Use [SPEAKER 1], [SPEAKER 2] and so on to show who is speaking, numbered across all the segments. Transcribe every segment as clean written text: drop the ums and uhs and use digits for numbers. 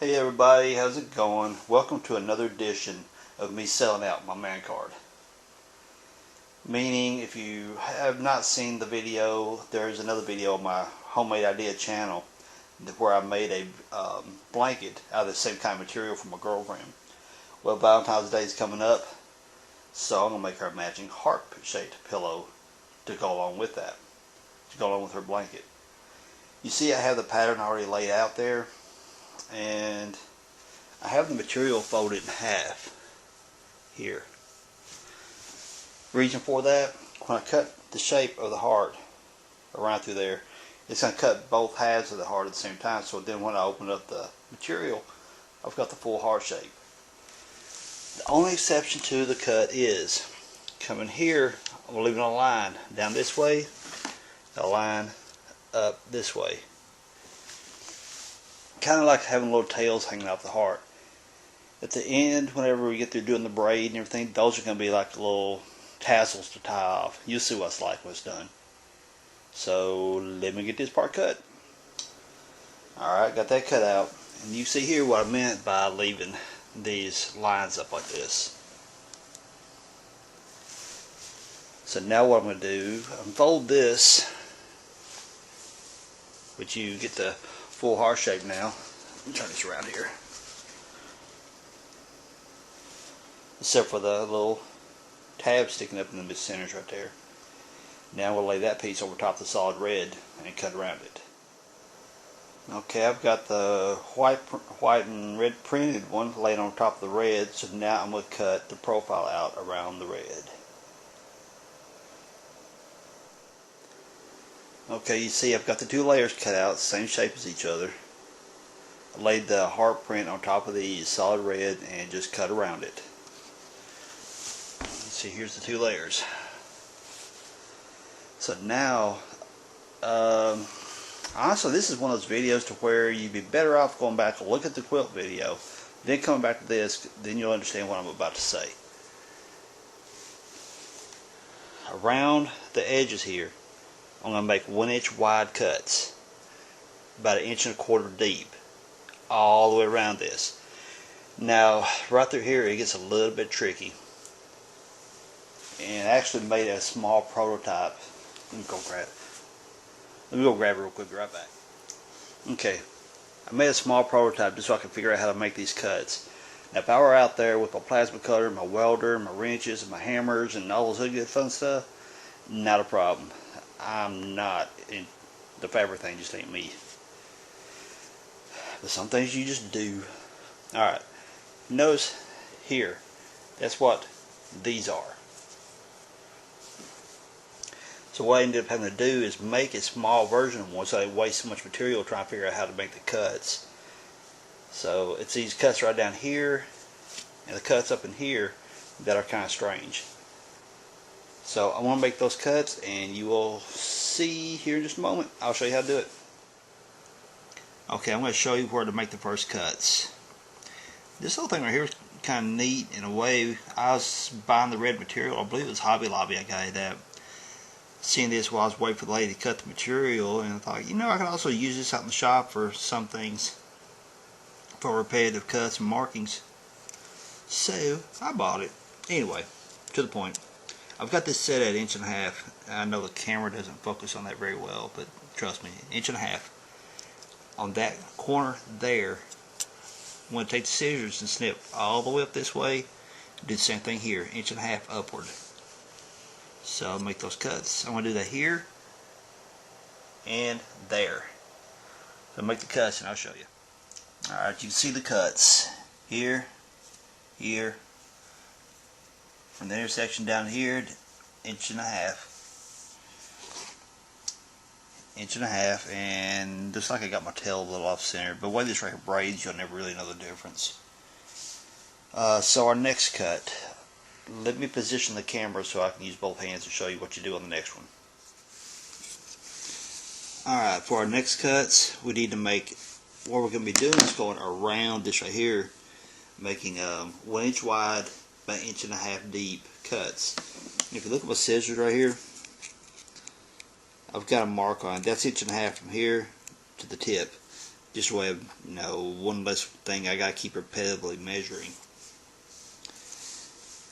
[SPEAKER 1] Hey everybody, how's it going? Welcome to another edition of me selling out my man card. Meaning, if you have not seen the video, there's another video on my Homemade Idea channel where I made a blanket out of the same kind of material for my girlfriend. Well, Valentine's Day is coming up, so I'm going to make her a matching heart-shaped pillow to go along with that, to go along with her blanket. You see I have the pattern already laid out there, and I have the material folded in half here. Reason for that, when I cut the shape of the heart around through there, it's going to cut both halves of the heart at the same time, so then when I open up the material, I've got the full heart shape. The only exception to the cut is coming here, I'm leaving a line down this way, a line up this way. Kind of like having little tails hanging off the heart. At the end, whenever we get through doing the braid and everything, those are going to be like little tassels to tie off. You'll see what it's like when it's done. So let me get this part cut. Alright, got that cut out. And you see here what I meant by leaving these lines up like this. So now what I'm going to do, unfold this, which you get the full heart shape now. Let me turn this around here. Except for the little tab sticking up in the mid-centers right there. Now we'll lay that piece over top of the solid red and cut around it. Okay, I've got the white and red printed one laid on top of the red, so now I'm going to cut the profile out around the red. Okay, you see I've got the two layers cut out, same shape as each other. I laid the heart print on top of the solid red and just cut around it. See, here's the two layers. So now, honestly, this is one of those videos to where you'd be better off going back and look at the quilt video, then coming back to this, then you'll understand what I'm about to say. Around the edges here, I'm going to make 1 inch wide cuts, about 1 1/4 inches deep, all the way around this. Now, right through here, it gets a little bit tricky. And I actually made a small prototype. Let me go grab it real quick, be right back. Okay, I made a small prototype just so I can figure out how to make these cuts. Now, if I were out there with my plasma cutter, my welder, my wrenches, and my hammers, and all those good fun stuff, not a problem. I'm not in the fabric thing, just ain't me. But some things you just do. Alright, notice here, that's what these are. So what I ended up having to do is make a small version of one so I didn't waste so much material trying to figure out how to make the cuts. So it's these cuts right down here and the cuts up in here that are kind of strange. So I want to make those cuts, and you will see here in just a moment. I'll show you how to do it. Okay, I'm going to show you where to make the first cuts. This whole thing right here is kind of neat in a way. I was buying the red material. I believe it was Hobby Lobby. I got it at. Seeing this while I was waiting for the lady to cut the material, and I thought, you know, I could also use this out in the shop for some things, for repetitive cuts and markings. So I bought it. Anyway, to the point. I've got this set at 1.5 inches. I know the camera doesn't focus on that very well, but trust me, 1.5 inches. On that corner there, I'm going to take the scissors and snip all the way up this way. Do the same thing here, 1.5 inches upward. So I'll make those cuts. I'm going to do that here and there. So I'll make the cuts and I'll show you. Alright, you can see the cuts. Here, here, from the intersection down here to 1.5 inches. 1.5 inches, and looks like I got my tail a little off center, but the way this right here braids, you'll never really know the difference. So our next cut, let me position the camera so I can use both hands to show you what you do on the next one. Alright, for our next cuts, we need to make, what we're going to be doing is going around this right here, making 1 inch wide by 1.5 inches deep cuts. If you look at my scissors right here, I've got a mark on it. That's 1.5 inches from here to the tip. Just a way of, one less thing I gotta keep repetitively measuring.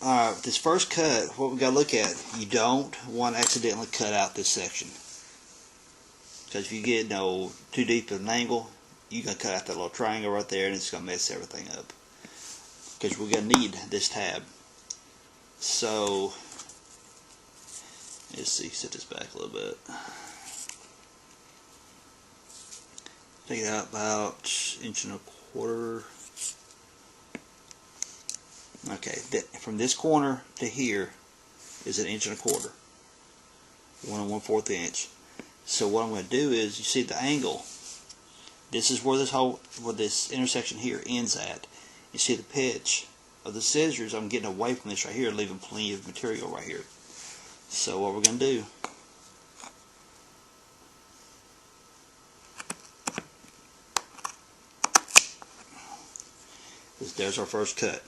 [SPEAKER 1] Alright, this first cut, what we gotta look at, you don't want to accidentally cut out this section. Because if you get too deep of an angle, you're gonna cut out that little triangle right there and it's gonna mess everything up. Because we're gonna need this tab. So let's see, set this back a little bit. Take it out about 1.25 inches. Okay, from this corner to here is 1.25 inches, 1 1/4 inch. So what I'm going to do is, you see the angle. This is where this intersection here ends at. You see the pitch of the scissors. I'm getting away from this right here, leaving plenty of material right here. So what we're going to do, is there's our first cut.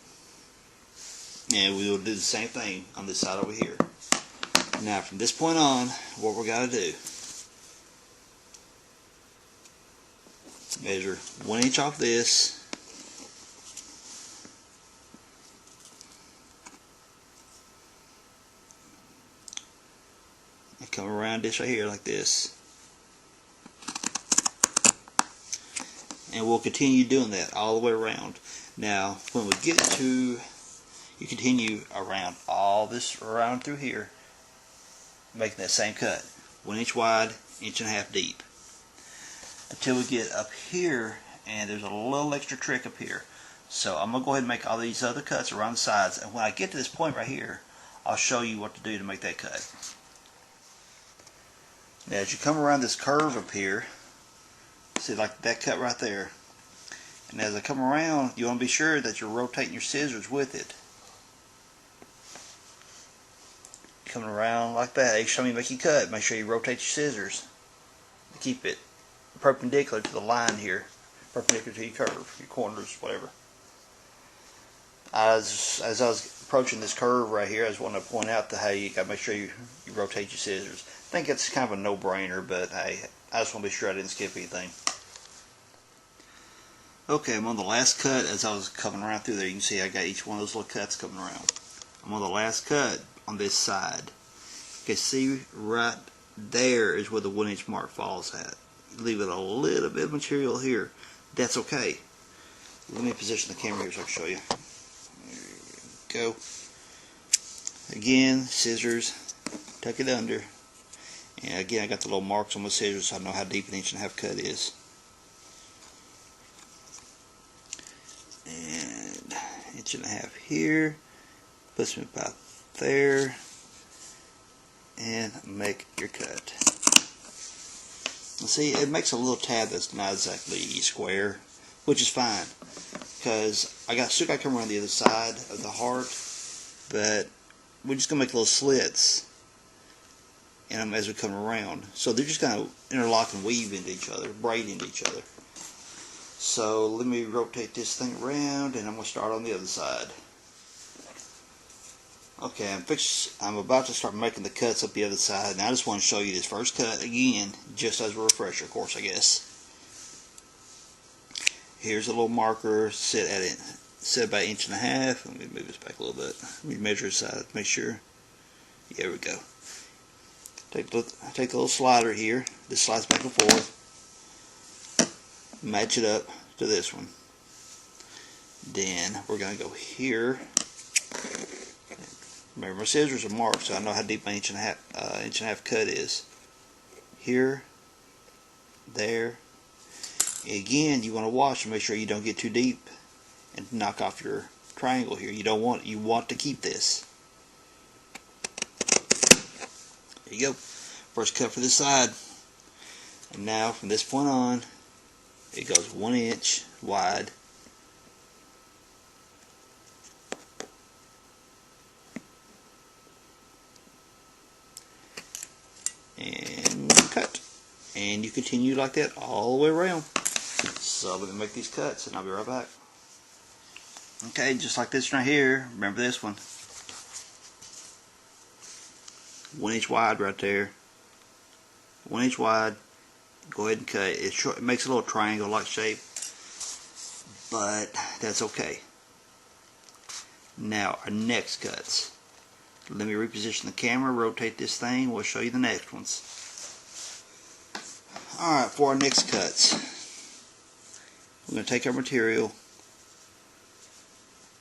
[SPEAKER 1] And we will do the same thing on this side over here. Now from this point on, what we're going to do, measure 1 inch off this, and come around this right here like this, and we'll continue doing that all the way around. Now when we get to, you continue around all this, around through here, making that same cut, 1 inch wide, 1.5 inches deep, until we get up here, and there's a little extra trick up here. So I'm going to go ahead and make all these other cuts around the sides, and when I get to this point right here, I'll show you what to do to make that cut. Now as you come around this curve up here, see, like that cut right there, and as I come around, you want to be sure that you're rotating your scissors with it. Coming around like that, each time you make your cut, make sure you rotate your scissors to keep it perpendicular to the line here, perpendicular to your curve, your corners, whatever. As I was approaching this curve right here, I just want to point out that, hey, you got to make sure you rotate your scissors. I think it's kind of a no-brainer, but hey, I just want to be sure I didn't skip anything. Okay, I'm on the last cut. As I was coming around through there, you can see I got each one of those little cuts coming around. I'm on the last cut on this side. You can see right there is where the 1 inch mark falls at. Leave it a little bit of material here. That's okay. Let me position the camera here so I can show you. There you go. Again, scissors, tuck it under. And again, I got the little marks on my scissors so I know how deep 1.5 inch cut is. And 1.5 inches here. Puts me about there. And make your cut. See, it makes a little tab that's not exactly square, which is fine, because still got to come around the other side of the heart, but we're just going to make little slits in them as we come around. So they're just going to interlock and weave into each other, braid into each other. So let me rotate this thing around, and I'm going to start on the other side. Okay, I'm about to start making the cuts up the other side, and I just want to show you this first cut again, just as a refresher, of course, I guess. Here's a little marker set at it, set about 1.5 inches. Let me move this back a little bit. Let me measure this side, make sure. There we go. Take the little slider here. This slides back and forth. Match it up to this one. Then we're going to go here. Remember, my scissors are marked, so I know how deep my 1.5 inch cut is. Here, there. Again, you want to watch and make sure you don't get too deep and knock off your triangle here. You want to keep this. There you go. First cut for this side. And now from this point on, it goes 1 inch wide. And cut. And you continue like that all the way around. So let me make these cuts and I'll be right back. Okay, just like this right here. Remember this one. 1 inch wide right there. 1 inch wide, go ahead and cut it. It makes a little triangle-like shape, but that's okay. Now our next cuts. Let me reposition the camera, rotate this thing, we'll show you the next ones. Alright, for our next cuts, we're going to take our material,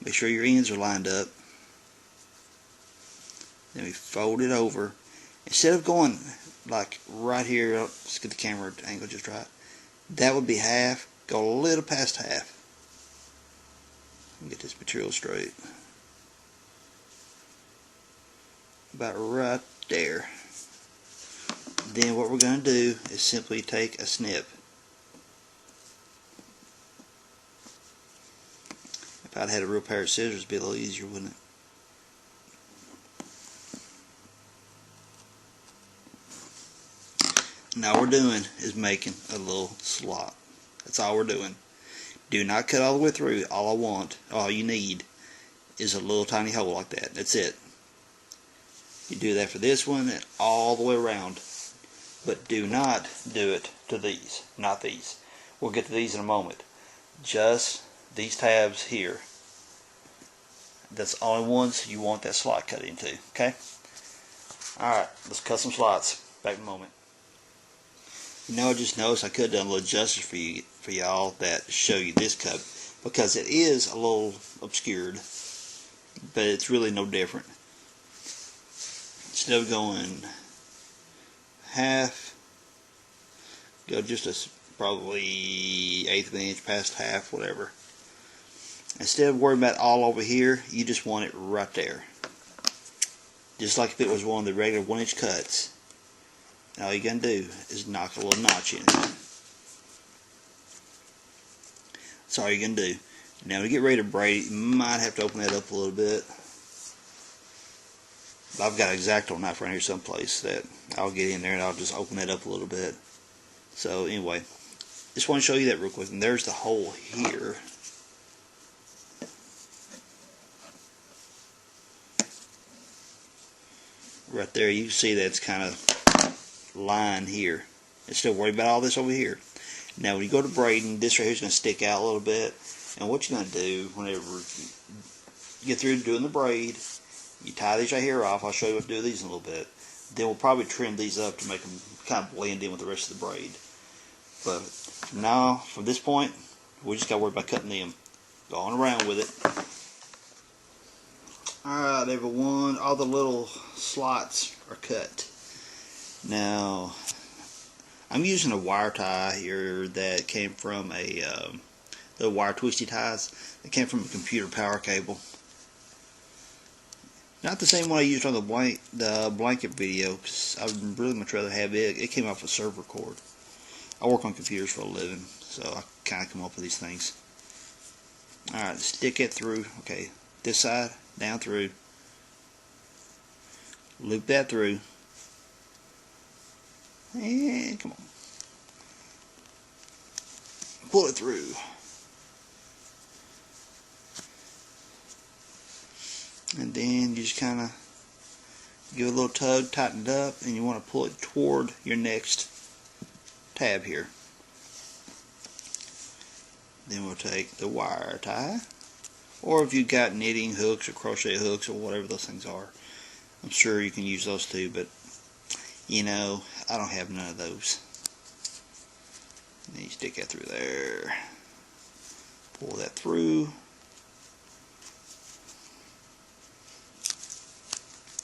[SPEAKER 1] make sure your ends are lined up, then we fold it over. Instead of going like right here, let's get the camera angle just right, that would be half, go a little past half. Get this material straight. About right there. Then what we're going to do is simply take a snip. If I'd had a real pair of scissors, it'd be a little easier, wouldn't it? Now all we're doing is making a little slot. That's all we're doing. Do not cut all the way through. All you need is a little tiny hole like that. That's it. You do that for this one and all the way around. But do not do it to these. Not these. We'll get to these in a moment. Just these tabs here. That's the only ones you want that slot cut into. Okay? Alright, let's cut some slots. Back in a moment. You know, I just noticed I could have done a little justice for y'all that show you this cut, because it is a little obscured, but it's really no different. Instead of going half, go just a probably eighth of an inch past half, whatever. Instead of worrying about all over here, you just want it right there. Just like if it was one of the regular 1-inch cuts. All you're going to do is knock a little notch in it. That's all you're going to do. Now to get ready to braid it, you might have to open that up a little bit. But I've got an X-Acto knife right here someplace that I'll get in there and I'll just open that up a little bit. So anyway, just want to show you that real quick. And there's the hole here. Right there, you can see that's kind of line here. Instead of worrying about all this over here. Now when you go to braiding, this right here is going to stick out a little bit. And what you're going to do whenever you get through doing the braid, you tie these right here off. I'll show you what to do with these in a little bit. Then we'll probably trim these up to make them kind of blend in with the rest of the braid. But now, from this point, we just got to worry about cutting them. Going around with it. Alright everyone, all the little slots are cut. Now, I'm using a wire tie here that came from the wire twisty ties that came from a computer power cable. Not the same one I used on the blanket video, because I would really much rather have it. It came off a server cord. I work on computers for a living, so I kind of come up with these things. Alright, stick it through. Okay, this side, down through. Loop that through. And come on. Pull it through. And then you just kind of give it a little tug, tighten it up, and you want to pull it toward your next tab here. Then we'll take the wire tie, or if you've got knitting hooks or crochet hooks or whatever those things are, I'm sure you can use those too, but you know, I don't have none of those. And then you stick that through there, pull that through.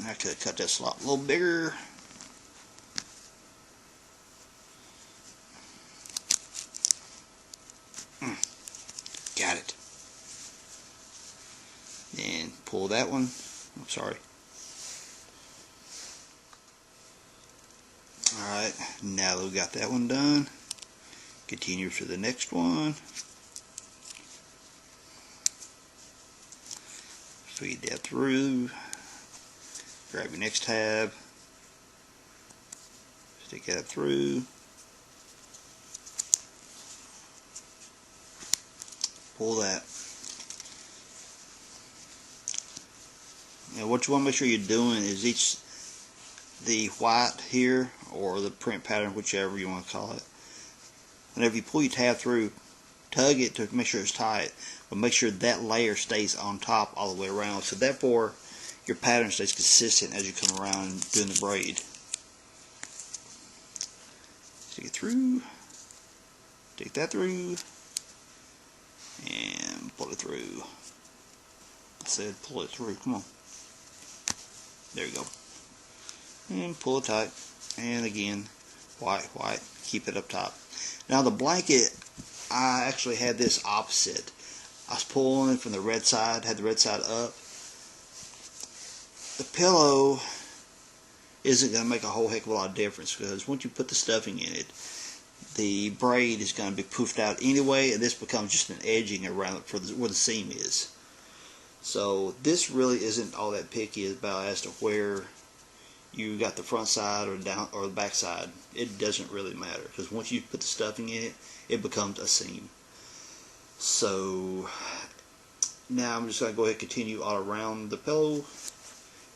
[SPEAKER 1] I could have cut that slot a little bigger. Got it. Then pull that one. I'm sorry. Alright, now that we've got that one done, continue to the next one. Feed that through. Grab your next tab. Stick that through. Pull that. Now what you want to make sure you're doing is the white here, or the print pattern, whichever you want to call it, whenever you pull your tab through, tug it to make sure it's tight, but make sure that layer stays on top all the way around, so therefore your pattern stays consistent as you come around doing the braid. Stick it through, take that through, and pull it through. I said pull it through, come on. There you go. And pull it tight, and again, white, keep it up top. Now the blanket, I actually had this opposite. I was pulling from the red side, had the red side up. The pillow isn't going to make a whole heck of a lot of difference, because once you put the stuffing in it, the braid is going to be poofed out anyway, and this becomes just an edging around for where the seam is. So this really isn't all that picky about as to where you got the front side or down or the back side. It doesn't really matter, because once you put the stuffing in it, it becomes a seam. So now I'm just going to go ahead and continue all around the pillow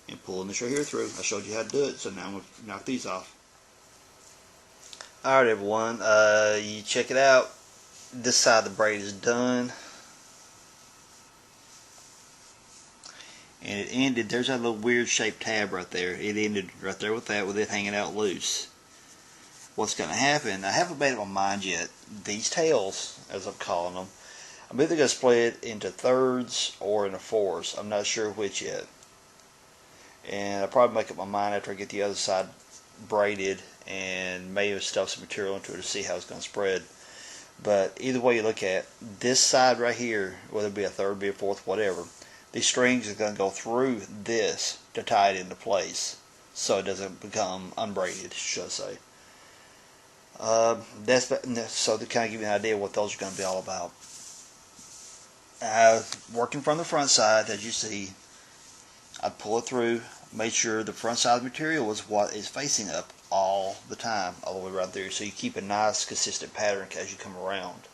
[SPEAKER 1] and pulling this right here through. I showed you how to do it, so now I'm going to knock these off. Alright everyone, you check it out. This side of the braid is done. And it ended, there's that little weird shaped tab right there. It ended right there with that, with it hanging out loose. What's going to happen, I haven't made up my mind yet. These tails, as I'm calling them, I'm either going to split it into thirds or into fours. I'm not sure which yet. And I'll probably make up my mind after I get the other side braided and maybe stuff some material into it to see how it's going to spread. But either way you look at this side right here, whether it be a third, be a fourth, whatever, these strings are going to go through this to tie it into place so it doesn't become unbraided, should I say. So to kind of give you an idea of what those are going to be all about. Working from the front side, as you see, I'd pull it through, make sure the front side of the material is what is facing up all the time, all the way right there, so you keep a nice consistent pattern as you come around.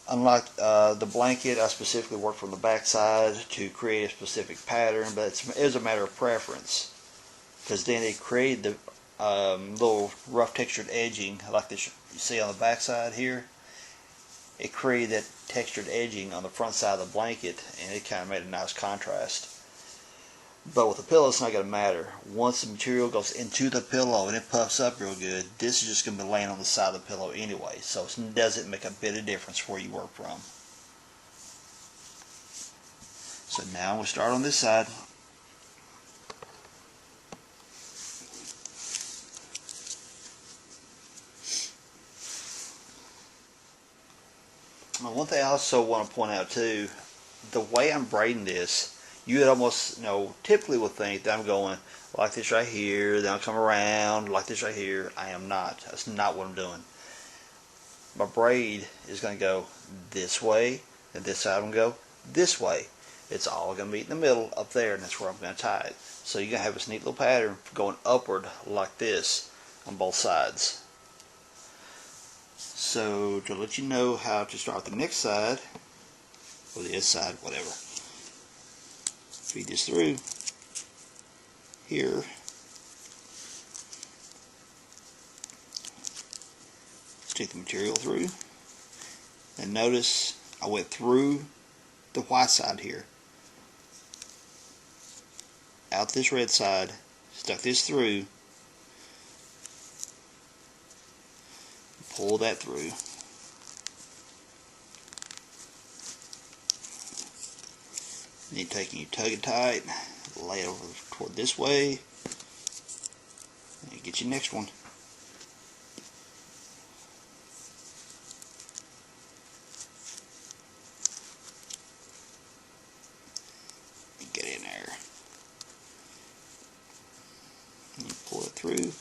[SPEAKER 1] Unlike the blanket, I specifically worked from the back side to create a specific pattern, but it was a matter of preference, because then it created the little rough textured edging like this you see on the back side here. It created that textured edging on the front side of the blanket, and it kind of made a nice contrast. But with the pillow, it's not going to matter. Once the material goes into the pillow and it puffs up real good, this is just going to be laying on the side of the pillow anyway, so it doesn't make a bit of difference where you work from. So now we'll start on this side. Now, one thing I also want to point out too, the way I'm braiding this, you would almost, typically would think that I'm going like this right here, then I'll come around like this right here. I am not. That's not what I'm doing. My braid is going to go this way, and this side will go this way. It's all going to be in the middle up there, and that's where I'm going to tie it. So you're going to have this neat little pattern going upward like this on both sides. So to let you know how to start the next side, or this side, whatever, feed this through here. Stick the material through, and notice I went through the white side here, out this red side, stuck this through, pull that through. Then you take and you tug it tight, lay it over toward this way, and you get your next one. And get in there. And you pull it through,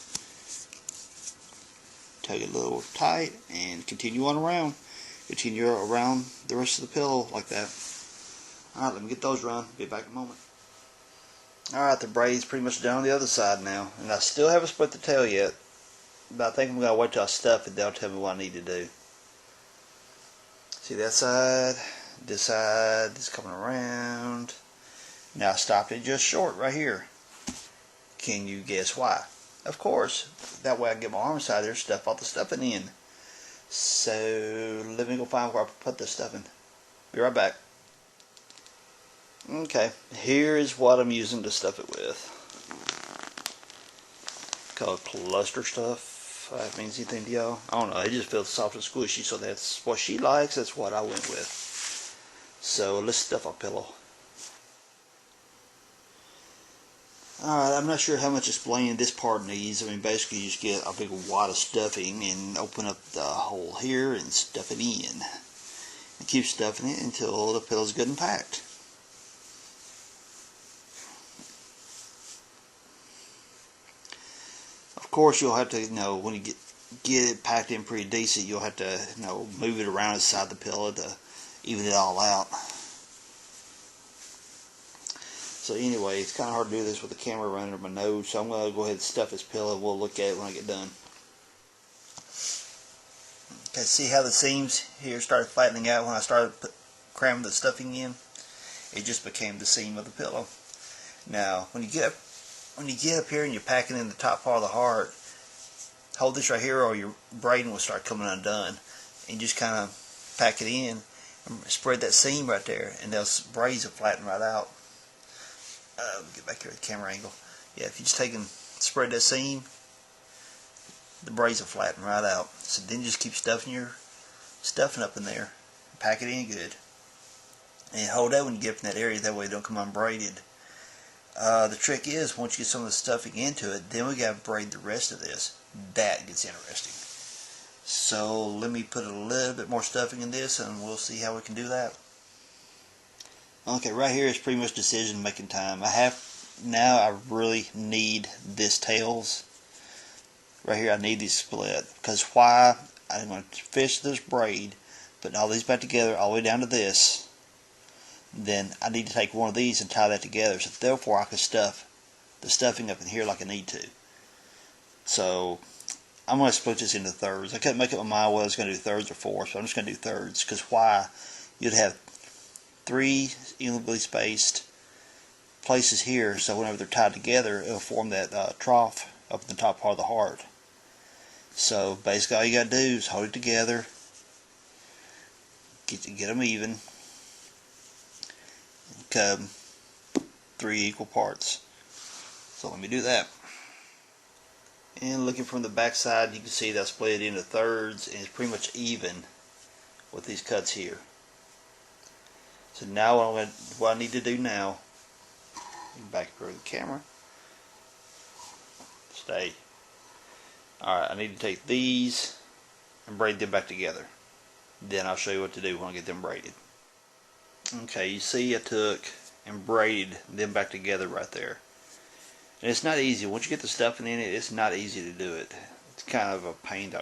[SPEAKER 1] tug it a little tight, and continue on around. Continue around the rest of the pillow like that. Alright, let me get those run. Be back in a moment. Alright, the braid's pretty much done on the other side now. And I still haven't split the tail yet. But I think I'm going to wait till I stuff it. They'll tell me what I need to do. See that side? This is coming around. Now I stopped it just short right here. Can you guess why? Of course. That way I can get my arm side there, stuff all the stuffing in. So let me go find where I put this stuff in. Be right back. Okay, here is what I'm using to stuff it with. Called cluster stuff. If that means anything to y'all. I don't know, it just feels soft and squishy, so that's what she likes, that's what I went with. So let's stuff our pillow. Alright, I'm not sure how much explaining this part needs. I mean, basically you just get a big wad of stuffing and open up the hole here and stuff it in. And keep stuffing it until the pillow's good and packed. Of course, you'll have to, when you get it packed in pretty decent, you'll have to, move it around inside the pillow to even it all out. So anyway, it's kind of hard to do this with the camera running under my nose, so I'm going to go ahead and stuff this pillow and we'll look at it when I get done. Okay, see how the seams here started flattening out when I started cramming the stuffing in? It just became the seam of the pillow. Now, when you get up here and you're packing in the top part of the heart, hold this right here or your braiding will start coming undone. And just kind of pack it in and spread that seam right there, and those braids will flatten right out. Get back here at the camera angle. Yeah, if you just spread that seam, the braids will flatten right out. So then you just keep stuffing your stuffing up in there. Pack it in good. And hold that when you get up in that area, that way it don't come unbraided. The trick is, once you get some of the stuffing into it, then we got to braid the rest of this. That gets interesting. So let me put a little bit more stuffing in this and we'll see how we can do that. Okay, right here is pretty much decision making time. I really need this tails. Right here I need these split. Because why? I'm going to fish this braid, putting all these back together all the way down to this. Then I need to take one of these and tie that together. So therefore I can stuff the stuffing up in here like I need to. So I'm going to split this into thirds. I couldn't make up my mind whether I was going to do thirds or fourths, so I'm just going to do thirds. Because why? You'd have 3 evenly spaced places here, so whenever they're tied together, it'll form that trough up in the top part of the heart. So basically all you got to do is hold it together, get them even, and come 3 equal parts. So let me do that. And looking from the back side, you can see that I split it into thirds, and it's pretty much even with these cuts here. So now what I need to do now, back for the camera, stay. Alright, I need to take these and braid them back together. Then I'll show you what to do when I get them braided. Okay, you see I took and braided them back together right there. And it's not easy. Once you get the stuffing in it, it's not easy to do it. It's kind of a pain to...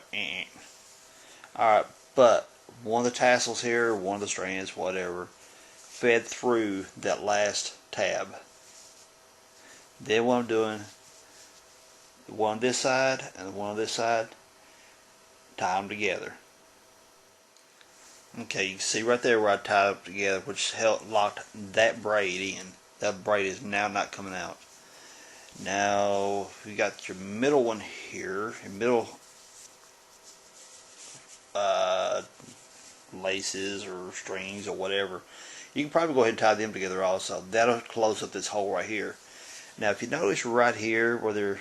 [SPEAKER 1] Alright, but one of the tassels here, one of the strands, whatever, fed through that last tab. Then what I'm doing, the one on this side and the one on this side, tie them together. Okay, you can see right there where I tied them together, which locked that braid in. That braid is now not coming out. Now you got your middle one here, your middle laces or strings or whatever. You can probably go ahead and tie them together also. That'll close up this hole right here. Now if you notice right here where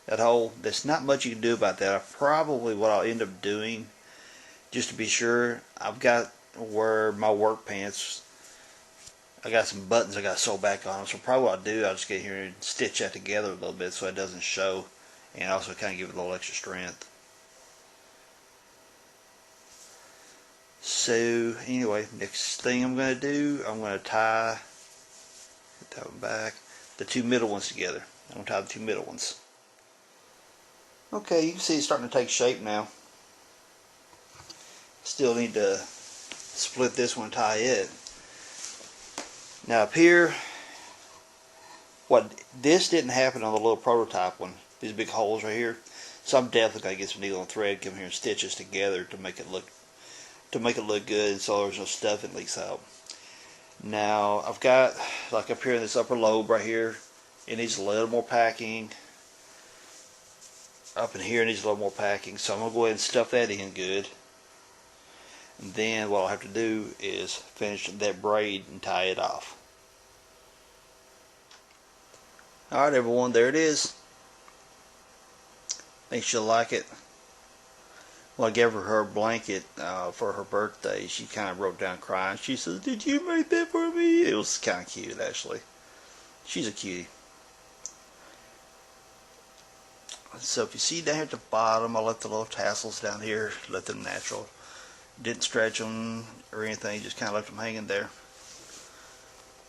[SPEAKER 1] that hole, there's not much you can do about that. What I'll end up doing, just to be sure, I've got where my work pants, I got some buttons I got to sew back on them. So probably what I'll do, I'll just get here and stitch that together a little bit so it doesn't show, and also kind of give it a little extra strength. So anyway, next thing I'm going to do, I'm going to tie, put that one back, the 2 middle ones together. I'm going to tie the 2 middle ones. Okay, you can see it's starting to take shape now. Still need to split this one and tie it. Now up here, this didn't happen on the little prototype one, these big holes right here. So I'm definitely going to get some needle and thread, come here and stitch this together to make it look good, so there's no stuff that leaks out. Now I've got, like up here in this upper lobe right here, it needs a little more packing. up in here needs a little more packing, so I'm going to go ahead and stuff that in good. And then what I'll have to do is finish that braid and tie it off. Alright everyone, there it is. Think she'll like it. Well, I gave her blanket for her birthday. She kind of broke down crying. She says, "Did you make that for me?" It was kind of cute, actually. She's a cutie. So if you see down here at the bottom, I left the little tassels down here, let them natural. Didn't stretch them or anything, just kind of left them hanging there.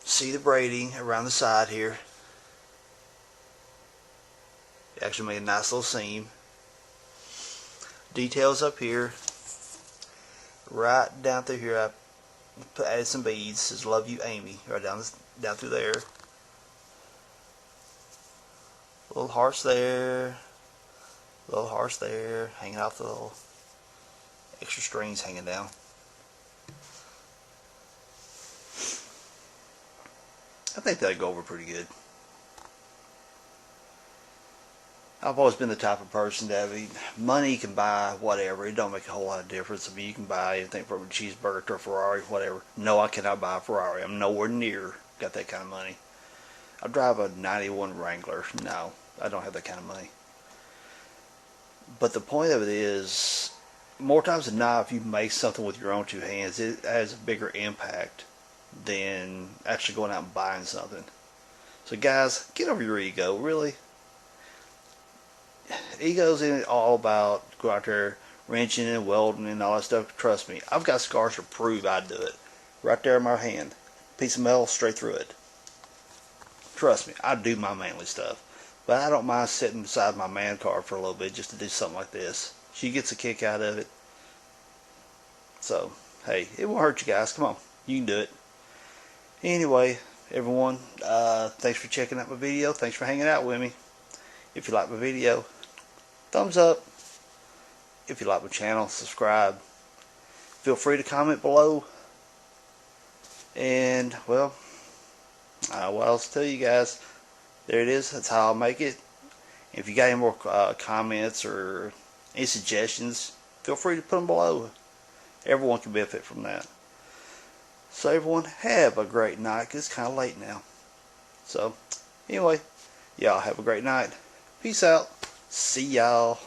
[SPEAKER 1] See the braiding around the side here. It actually made a nice little seam. Details up here. Right down through here, I added some beads. It says "Love You, Amy," right down through there. Little hearts there. Little hearts there, hanging off the little extra strings hanging down. I think that'll go over pretty good. I've always been the type of person that, I mean, money can buy whatever. It don't make a whole lot of difference. I mean, you can buy anything from a cheeseburger to a Ferrari, whatever. No, I cannot buy a Ferrari. I'm nowhere near got that kind of money. I drive a 91 Wrangler. No, I don't have that kind of money. But the point of it is, more times than not, if you make something with your own two hands, it has a bigger impact than actually going out and buying something. So guys, get over your ego, really. Ego's in it all about go out there wrenching and welding and all that stuff. Trust me, I've got scars to prove I do it. Right there in my hand. Piece of metal straight through it. Trust me, I do my manly stuff. But I don't mind sitting beside my man card for a little bit just to do something like this. She gets a kick out of it. So, hey, it won't hurt you guys. Come on, you can do it. Anyway, everyone, thanks for checking out my video. Thanks for hanging out with me. If you like my video, thumbs up. If you like my channel, subscribe. Feel free to comment below. And, well, what else to tell you guys? There it is. That's how I'll make it. If you got any more comments or any suggestions, feel free to put them below. Everyone can benefit from that. So everyone, have a great night, because it's kind of late now. So, anyway, y'all have a great night. Peace out. See y'all.